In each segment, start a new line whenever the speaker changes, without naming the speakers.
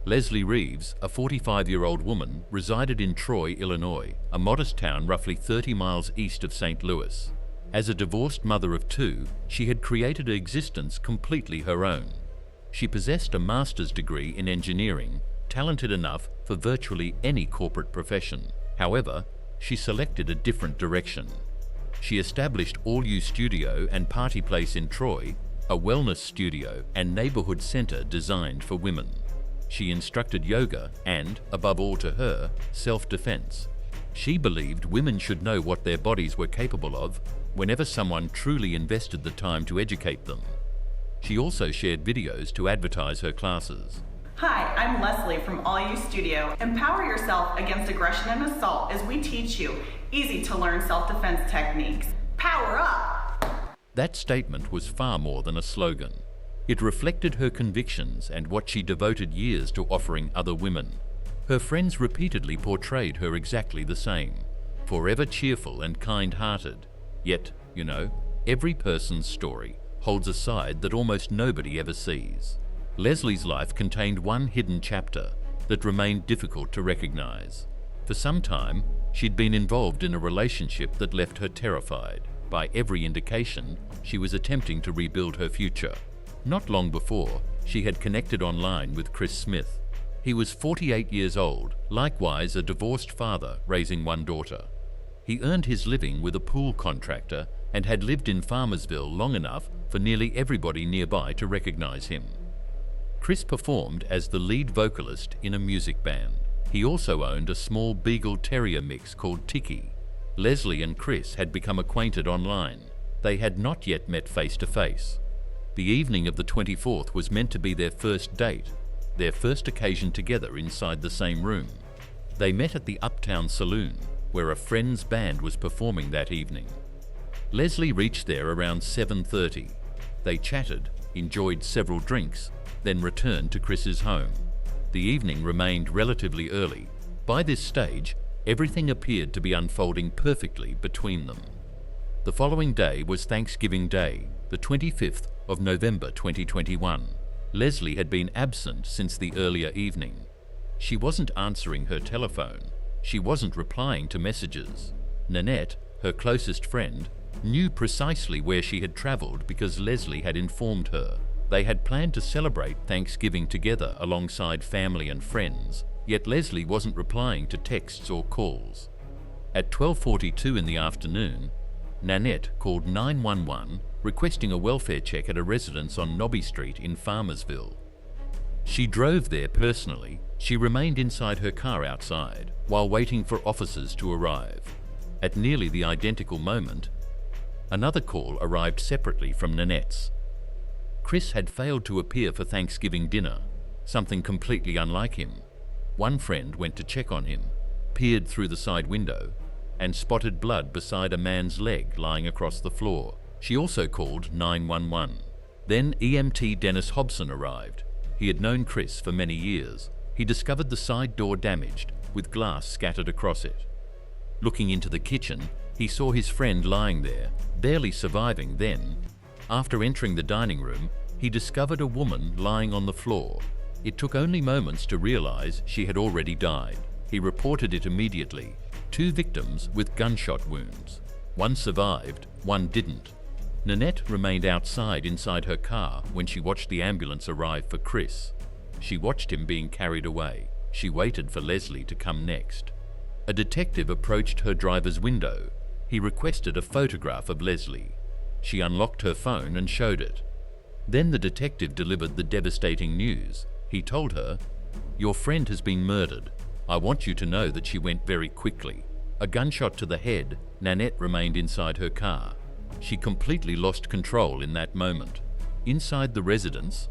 Leslie Reeves, a 45-year-old woman, resided in Troy, Illinois, a modest town roughly 30 miles east of St. Louis. As a divorced mother of two, she had created an existence completely her own. She possessed a master's degree in engineering, talented enough for virtually any corporate profession. However, she selected a different direction. She established All You Studio and Party Place in Troy, a wellness studio and neighborhood center designed for women. She instructed yoga and, above all to her, self-defense. She believed women should know what their bodies were capable of whenever someone truly invested the time to educate them. She also shared videos to advertise her classes.
Hi, I'm Leslie from All You Studio. Empower yourself against aggression and assault as we teach you easy-to-learn self-defense techniques. Power up!
That statement was far more than a slogan. It reflected her convictions and what she devoted years to offering other women. Her friends repeatedly portrayed her exactly the same, forever cheerful and kind-hearted. Yet, you know, every person's story holds a side that almost nobody ever sees. Leslie's life contained one hidden chapter that remained difficult to recognize. For some time, she'd been involved in a relationship that left her terrified. By every indication, she was attempting to rebuild her future. Not long before, she had connected online with Chris Smith. He was 48 years old, likewise a divorced father raising one daughter. He earned his living with a pool contractor and had lived in Farmersville long enough for nearly everybody nearby to recognize him. Chris performed as the lead vocalist in a music band. He also owned a small Beagle Terrier mix called Tiki. Leslie and Chris had become acquainted online. They had not yet met face to face. The evening of the 24th was meant to be their first date, their first occasion together inside the same room. They met at the Uptown Saloon, where a friend's band was performing that evening. Leslie reached there around 7:30. They chatted, enjoyed several drinks, then returned to Chris's home. The evening remained relatively early. By this stage, everything appeared to be unfolding perfectly between them. The following day was Thanksgiving Day, the 25th of November 2021. Leslie had been absent since the earlier evening. She wasn't answering her telephone. She wasn't replying to messages. Nanette, her closest friend, knew precisely where she had traveled because Leslie had informed her. They had planned to celebrate Thanksgiving together alongside family and friends, yet Leslie wasn't replying to texts or calls. At 12:42 in the afternoon, Nanette called 911 requesting a welfare check at a residence on Nobby Street in Farmersville. She drove there personally. She remained inside her car outside while waiting for officers to arrive. At nearly the identical moment, another call arrived separately from Nanette's. Chris had failed to appear for Thanksgiving dinner, something completely unlike him. One friend went to check on him, peered through the side window, and spotted blood beside a man's leg lying across the floor. She also called 911. Then EMT Dennis Hobson arrived. He had known Chris for many years. He discovered the side door damaged, with glass scattered across it. Looking into the kitchen, he saw his friend lying there, barely surviving then. After entering the dining room, he discovered a woman lying on the floor. It took only moments to realize she had already died. He reported it immediately. 2 victims with gunshot wounds. One survived, one didn't. Nanette remained outside inside her car when she watched the ambulance arrive for Chris. She watched him being carried away. She waited for Leslie to come next. A detective approached her driver's window. He requested a photograph of Leslie. She unlocked her phone and showed it. Then the detective delivered the devastating news. He told her, "Your friend has been murdered. I want you to know that she went very quickly." A gunshot to the head, Nanette remained inside her car. She completely lost control in that moment. Inside the residence,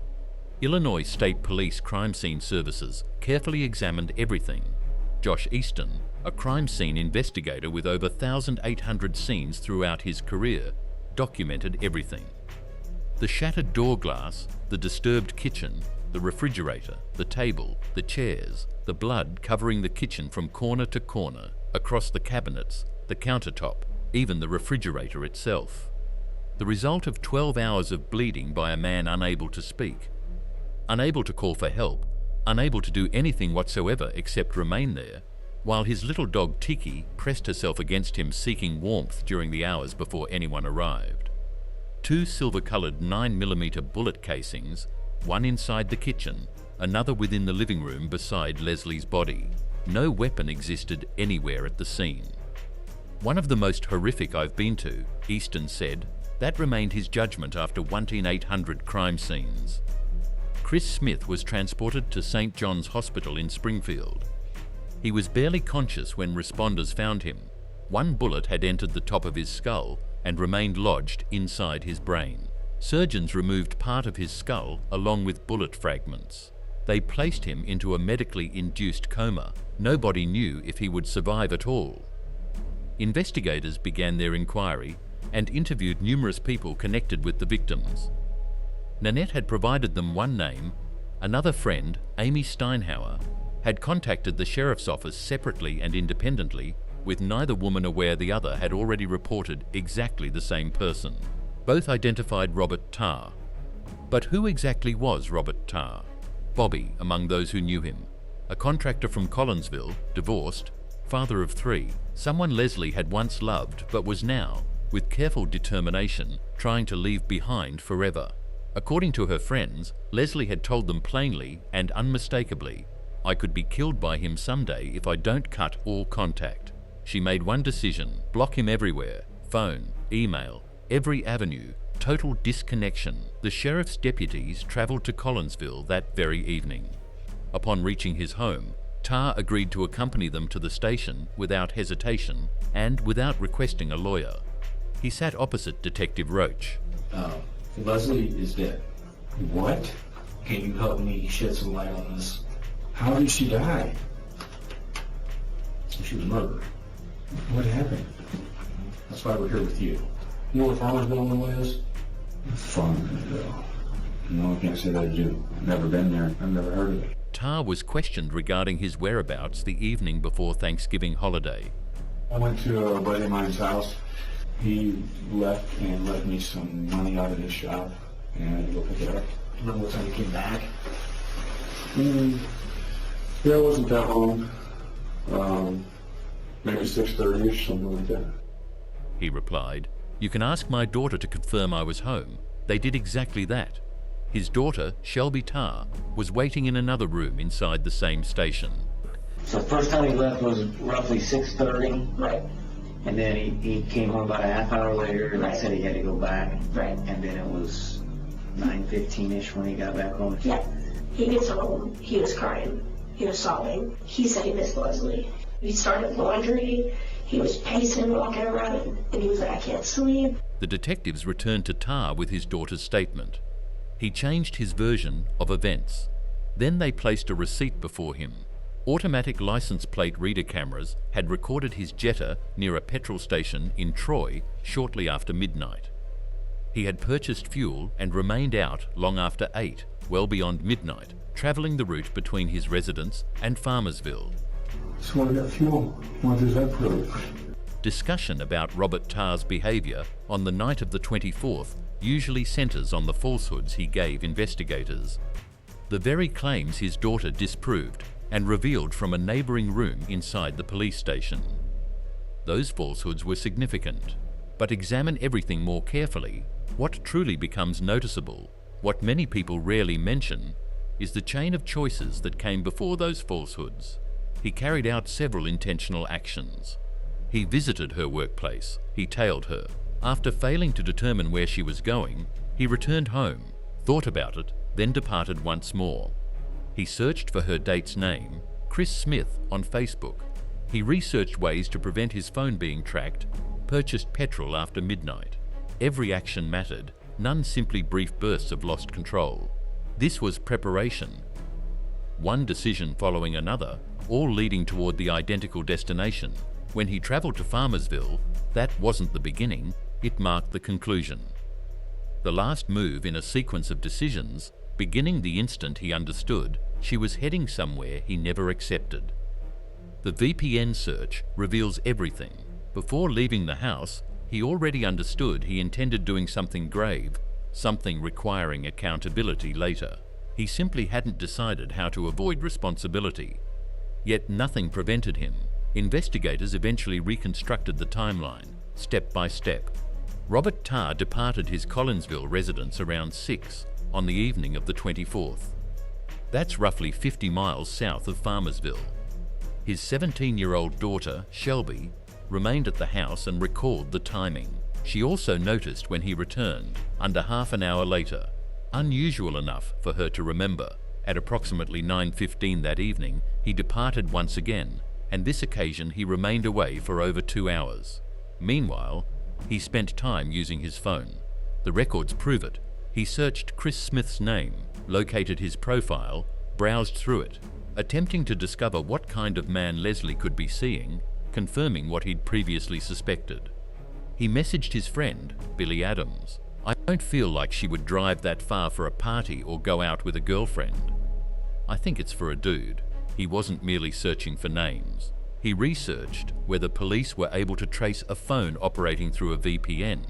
Illinois State Police Crime Scene Services carefully examined everything. Josh Easton, a crime scene investigator with over 1,800 scenes throughout his career, documented everything. The shattered door glass, the disturbed kitchen, the refrigerator, the table, the chairs, the blood covering the kitchen from corner to corner, across the cabinets, the countertop, even the refrigerator itself. The result of 12 hours of bleeding by a man unable to speak, unable to call for help, unable to do anything whatsoever except remain there, while his little dog Tiki pressed herself against him seeking warmth during the hours before anyone arrived. 2 silver-coloured 9mm bullet casings, one inside the kitchen, another within the living room beside Leslie's body. No weapon existed anywhere at the scene. One of the most horrific I've been to, Easton said. That remained his judgment after 1,800 crime scenes. Chris Smith was transported to St. John's Hospital in Springfield. He was barely conscious when responders found him. 1 bullet had entered the top of his skull and remained lodged inside his brain. Surgeons removed part of his skull along with bullet fragments. They placed him into a medically induced coma. Nobody knew if he would survive at all. Investigators began their inquiry and interviewed numerous people connected with the victims. Nanette had provided them one name. Another friend, Amy Steinhauer, had contacted the sheriff's office separately and independently, with neither woman aware the other had already reported exactly the same person. Both identified Robert Tarr. But who exactly was Robert Tarr? Bobby, among those who knew him, a contractor from Collinsville, divorced, father of 3, someone Leslie had once loved but was now, with careful determination, trying to leave behind forever. According to her friends, Leslie had told them plainly and unmistakably, "I could be killed by him someday if I don't cut all contact." She made one decision: block him everywhere, phone, email, every avenue, total disconnection. The sheriff's deputies travelled to Collinsville that very evening. Upon reaching his home, Tarr agreed to accompany them to the station without hesitation and without requesting a lawyer. He sat opposite Detective Roach.
Leslie is dead.
What?
Can you help me shed some light on this?
How did she die?
She was murdered.
What happened?
That's why we're here with you. You know where Farmersville is?
Farmersville. No, I can't say that I do. I've never been there. I've never heard of it.
Tarr was questioned regarding his whereabouts the evening before Thanksgiving holiday.
I went to a buddy of mine's house. He left and left me some money out of his shop, and I had to go pick it up.
Remember what time you came back?
Yeah, it wasn't that long. Maybe 6:30ish, something like that.
He replied, "You can ask my daughter to confirm I was home." They did exactly that. His daughter, Shelby Tarr, was waiting in another room inside the same station.
So the first time he left was roughly 6:30.
Right.
And then he came home about a half hour later and said he had to go back.
Right.
And then it was 9:15-ish when he got back home.
Yeah. He gets home. He was crying. He was sobbing. He said he missed Leslie. He started laundry. He was pacing, walking around, and he was like, "I can't sleep."
The detectives returned to Tarr with his daughter's statement. He changed his version of events. Then they placed a receipt before him. Automatic license plate reader cameras had recorded his Jetta near a petrol station in Troy shortly after midnight. He had purchased fuel and remained out long after 8, well beyond midnight, travelling the route between his residence and Farmersville.
So I got fuel. What does that prove?
Discussion about Robert Tarr's behaviour on the night of the 24th usually centres on the falsehoods he gave investigators. The very claims his daughter disproved and revealed from a neighbouring room inside the police station. Those falsehoods were significant, but examine everything more carefully. What truly becomes noticeable, what many people rarely mention, is the chain of choices that came before those falsehoods. He carried out several intentional actions. He visited her workplace. He tailed her. After failing to determine where she was going, he returned home, thought about it, then departed once more. He searched for her date's name, Chris Smith, on Facebook. He researched ways to prevent his phone being tracked, purchased petrol after midnight. Every action mattered, none simply brief bursts of lost control. This was preparation. One decision following another, all leading toward the identical destination. When he travelled to Farmersville, that wasn't the beginning, it marked the conclusion. The last move in a sequence of decisions, beginning the instant he understood she was heading somewhere he never accepted. The VPN search reveals everything. Before leaving the house, he already understood he intended doing something grave, something requiring accountability later. He simply hadn't decided how to avoid responsibility. Yet nothing prevented him. Investigators eventually reconstructed the timeline, step by step. Robert Tarr departed his Collinsville residence around 6 on the evening of the 24th. That's roughly 50 miles south of Farmersville. His 17-year-old daughter, Shelby, remained at the house and recalled the timing. She also noticed when he returned, under half an hour later, unusual enough for her to remember. At approximately 9:15 that evening, he departed once again, and this occasion he remained away for over 2 hours. Meanwhile, he spent time using his phone. The records prove it. He searched Chris Smith's name, located his profile, browsed through it, attempting to discover what kind of man Leslie could be seeing, confirming what he'd previously suspected. He messaged his friend, Billy Adams. "I don't feel like she would drive that far for a party or go out with a girlfriend. I think it's for a dude." He wasn't merely searching for names. He researched whether police were able to trace a phone operating through a VPN.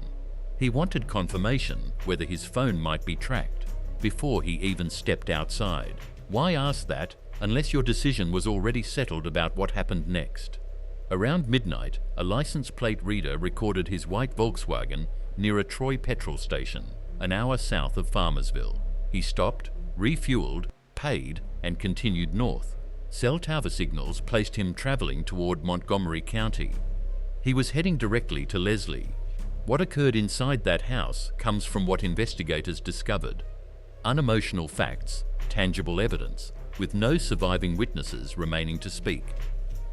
He wanted confirmation whether his phone might be tracked before he even stepped outside. Why ask that unless your decision was already settled about what happened next? Around midnight, a license plate reader recorded his white Volkswagen near a Troy petrol station, an hour south of Farmersville. He stopped, refueled, paid, and continued north. Cell tower signals placed him traveling toward Montgomery County. He was heading directly to Leslie. What occurred inside that house comes from what investigators discovered: unemotional facts, tangible evidence, with no surviving witnesses remaining to speak.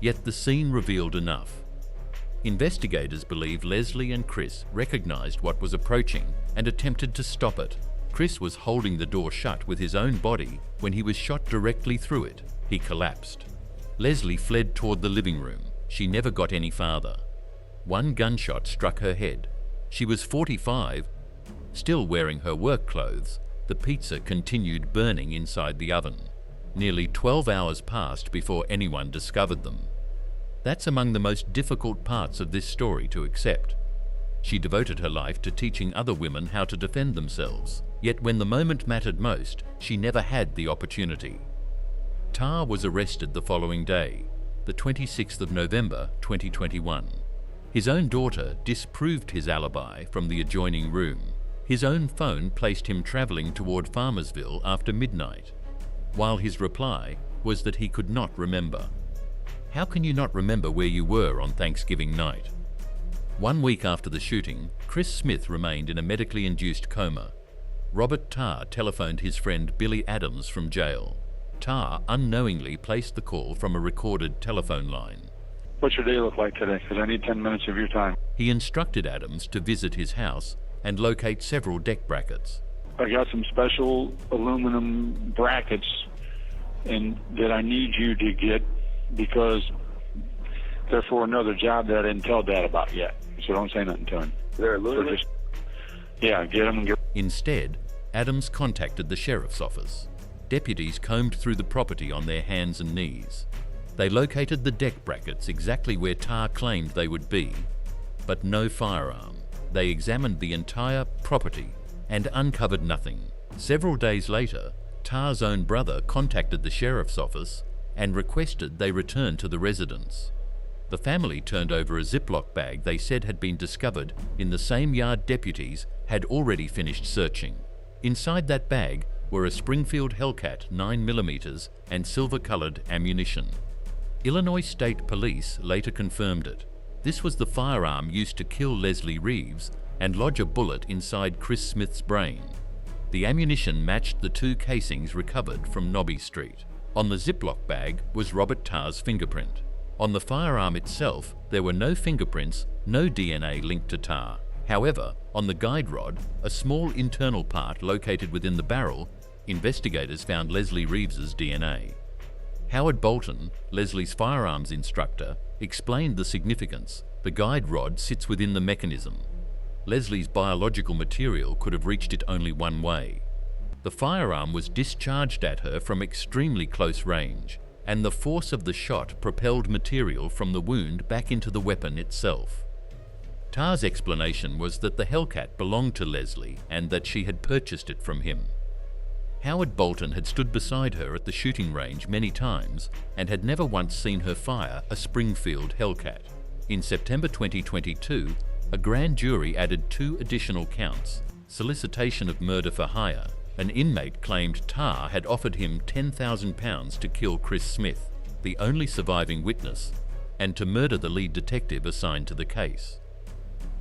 Yet the scene revealed enough. Investigators believe Leslie and Chris recognized what was approaching and attempted to stop it. Chris was holding the door shut with his own body when he was shot directly through it. He collapsed. Leslie fled toward the living room. She never got any farther. One gunshot struck her head. She was 45. Still wearing her work clothes, the pizza continued burning inside the oven. Nearly 12 hours passed before anyone discovered them. That's among the most difficult parts of this story to accept. She devoted her life to teaching other women how to defend themselves. Yet when the moment mattered most, she never had the opportunity. Tarr was arrested the following day, the 26th of November, 2021. His own daughter disproved his alibi from the adjoining room. His own phone placed him traveling toward Farmersville after midnight, while his reply was that he could not remember. How can you not remember where you were on Thanksgiving night? 1 week after the shooting, Chris Smith remained in a medically induced coma. Robert Tarr telephoned his friend Billy Adams from jail. Tarr unknowingly placed the call from a recorded telephone line.
"What's your day look like today? Because I need 10 minutes of your time."
He instructed Adams to visit his house and locate several deck brackets.
"I got some special aluminum brackets and that I need you to get because they're for another job that I didn't tell Dad about yet. So don't say nothing to him."
They're aluminum?
Yeah, get them and get.
Instead, Adams contacted the sheriff's office. Deputies combed through the property on their hands and knees. They located the deck brackets exactly where Tarr claimed they would be, but no firearm. They examined the entire property and uncovered nothing. Several days later, Tarr's own brother contacted the sheriff's office and requested they return to the residence. The family turned over a Ziploc bag they said had been discovered in the same yard deputies had already finished searching. Inside that bag were a Springfield Hellcat 9mm and silver-colored ammunition. Illinois State Police later confirmed it. This was the firearm used to kill Leslie Reeves and lodge a bullet inside Chris Smith's brain. The ammunition matched the 2 casings recovered from Nobby Street. On the Ziploc bag was Robert Tarr's fingerprint. On the firearm itself, there were no fingerprints, no DNA linked to Tarr. However, on the guide rod, a small internal part located within the barrel, investigators found Leslie Reeves's DNA. Howard Bolton, Leslie's firearms instructor, explained the significance. The guide rod sits within the mechanism. Leslie's biological material could have reached it only one way. The firearm was discharged at her from extremely close range, and the force of the shot propelled material from the wound back into the weapon itself. Tarr's explanation was that the Hellcat belonged to Leslie and that she had purchased it from him. Howard Bolton had stood beside her at the shooting range many times and had never once seen her fire a Springfield Hellcat. In September 2022, a grand jury added 2 additional counts: solicitation of murder for hire. An inmate claimed Tarr had offered him £10,000 to kill Chris Smith, the only surviving witness, and to murder the lead detective assigned to the case.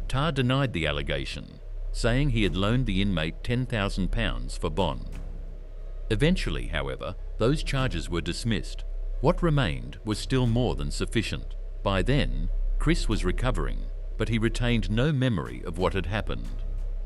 Tarr denied the allegation, saying he had loaned the inmate £10,000 for bond. Eventually, however, those charges were dismissed. What remained was still more than sufficient. By then, Chris was recovering, but he retained no memory of what had happened.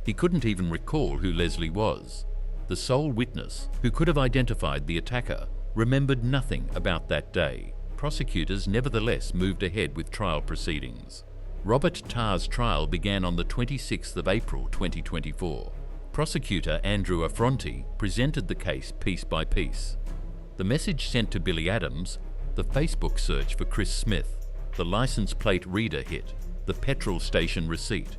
He couldn't even recall who Leslie was. The sole witness, who could have identified the attacker, remembered nothing about that day. Prosecutors nevertheless moved ahead with trial proceedings. Robert Tarr's trial began on the 26th of April 2024. Prosecutor Andrew Affronti presented the case piece by piece. The message sent to Billy Adams, the Facebook search for Chris Smith, the license plate reader hit, the petrol station receipt,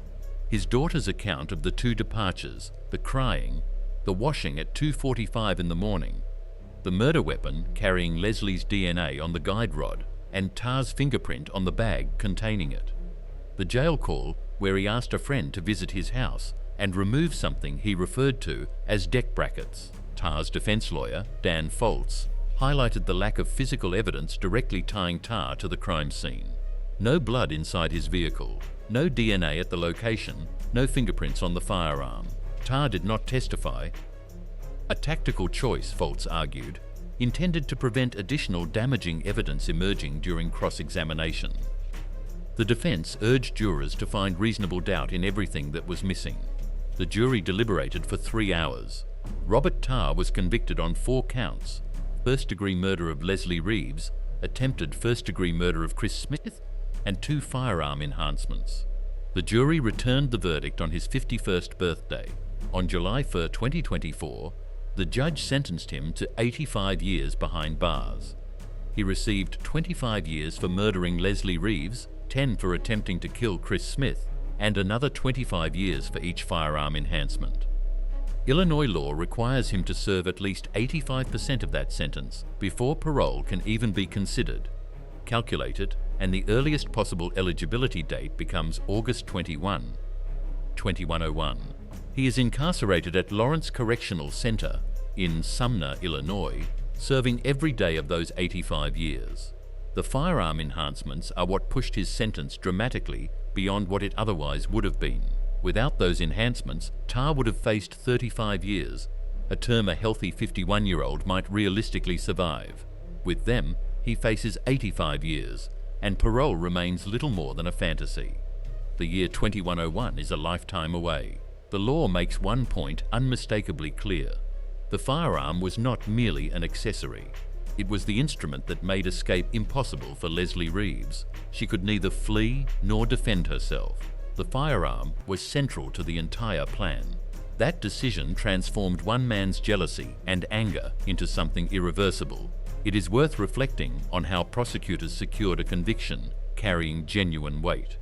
his daughter's account of the 2 departures, the crying, the washing at 2:45 in the morning, the murder weapon carrying Leslie's DNA on the guide rod, and Tarr's fingerprint on the bag containing it. The jail call where he asked a friend to visit his house and remove something he referred to as deck brackets. Tarr's defense lawyer, Dan Foltz, highlighted the lack of physical evidence directly tying Tarr to the crime scene. No blood inside his vehicle, no DNA at the location, no fingerprints on the firearm. Tarr did not testify. A tactical choice, Foltz argued, intended to prevent additional damaging evidence emerging during cross-examination. The defense urged jurors to find reasonable doubt in everything that was missing. The jury deliberated for 3 hours. Robert Tarr was convicted on 4 counts: first-degree murder of Leslie Reeves, attempted first-degree murder of Chris Smith, and 2 firearm enhancements. The jury returned the verdict on his 51st birthday. On July 1, 2024, the judge sentenced him to 85 years behind bars. He received 25 years for murdering Leslie Reeves, 10 for attempting to kill Chris Smith, and another 25 years for each firearm enhancement. Illinois law requires him to serve at least 85% of that sentence before parole can even be considered. Calculate it, and the earliest possible eligibility date becomes August 21, 2101. He is incarcerated at Lawrence Correctional Center in Sumner, Illinois, serving every day of those 85 years. The firearm enhancements are what pushed his sentence dramatically beyond what it otherwise would have been. Without those enhancements, Tarr would have faced 35 years, a term a healthy 51-year-old might realistically survive. With them, he faces 85 years, and parole remains little more than a fantasy. The year 2101 is a lifetime away. The law makes one point unmistakably clear. The firearm was not merely an accessory. It was the instrument that made escape impossible for Leslie Reeves. She could neither flee nor defend herself. The firearm was central to the entire plan. That decision transformed one man's jealousy and anger into something irreversible. It is worth reflecting on how prosecutors secured a conviction carrying genuine weight.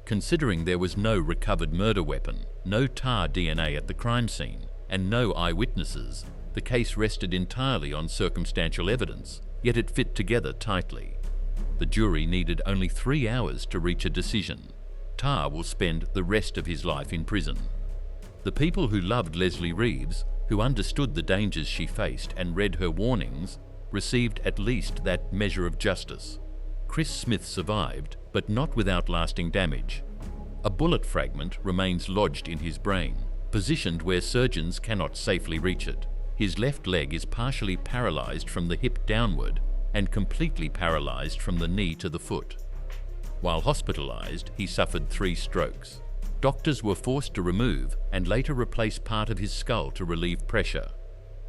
Considering there was no recovered murder weapon, no Tarr DNA at the crime scene, and no eyewitnesses, the case rested entirely on circumstantial evidence, yet it fit together tightly. The jury needed only 3 hours to reach a decision. Tarr will spend the rest of his life in prison. The people who loved Leslie Reeves, who understood the dangers she faced and read her warnings, received at least that measure of justice. Chris Smith survived, but not without lasting damage. A bullet fragment remains lodged in his brain, positioned where surgeons cannot safely reach it. His left leg is partially paralyzed from the hip downward and completely paralyzed from the knee to the foot. While hospitalized, he suffered 3 strokes. Doctors were forced to remove and later replace part of his skull to relieve pressure.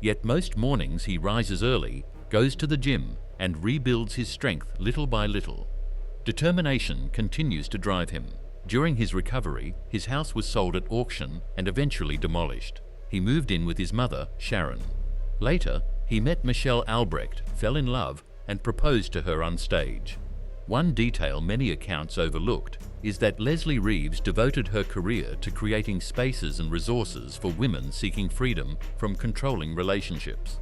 Yet most mornings he rises early, goes to the gym, and rebuilds his strength little by little. Determination continues to drive him. During his recovery, his house was sold at auction and eventually demolished. He moved in with his mother, Sharon. Later, he met Michelle Albrecht, fell in love, and proposed to her on stage. One detail many accounts overlooked is that Leslie Reeves devoted her career to creating spaces and resources for women seeking freedom from controlling relationships.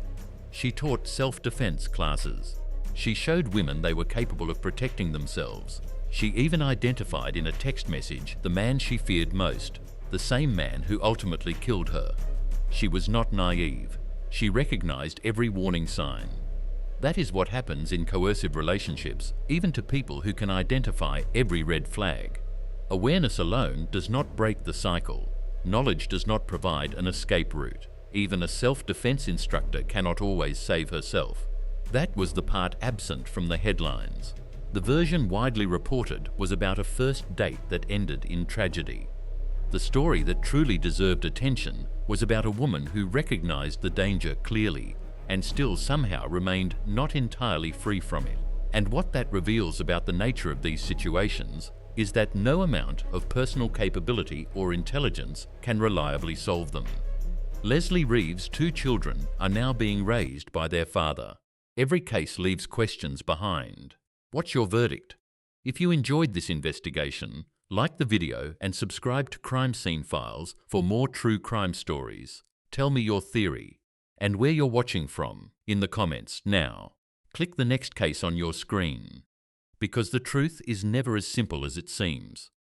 She taught self-defense classes. She showed women they were capable of protecting themselves. She even identified in a text message the man she feared most, the same man who ultimately killed her. She was not naive. She recognized every warning sign. That is what happens in coercive relationships, even to people who can identify every red flag. Awareness alone does not break the cycle. Knowledge does not provide an escape route. Even a self-defense instructor cannot always save herself. That was the part absent from the headlines. The version widely reported was about a first date that ended in tragedy. The story that truly deserved attention was about a woman who recognized the danger clearly and still somehow remained not entirely free from it. And what that reveals about the nature of these situations is that no amount of personal capability or intelligence can reliably solve them. Leslie Reeves' 2 children are now being raised by their father. Every case leaves questions behind. What's your verdict? If you enjoyed this investigation, like the video and subscribe to Crime Scene Files for more true crime stories. Tell me your theory and where you're watching from in the comments now. Click the next case on your screen, because the truth is never as simple as it seems.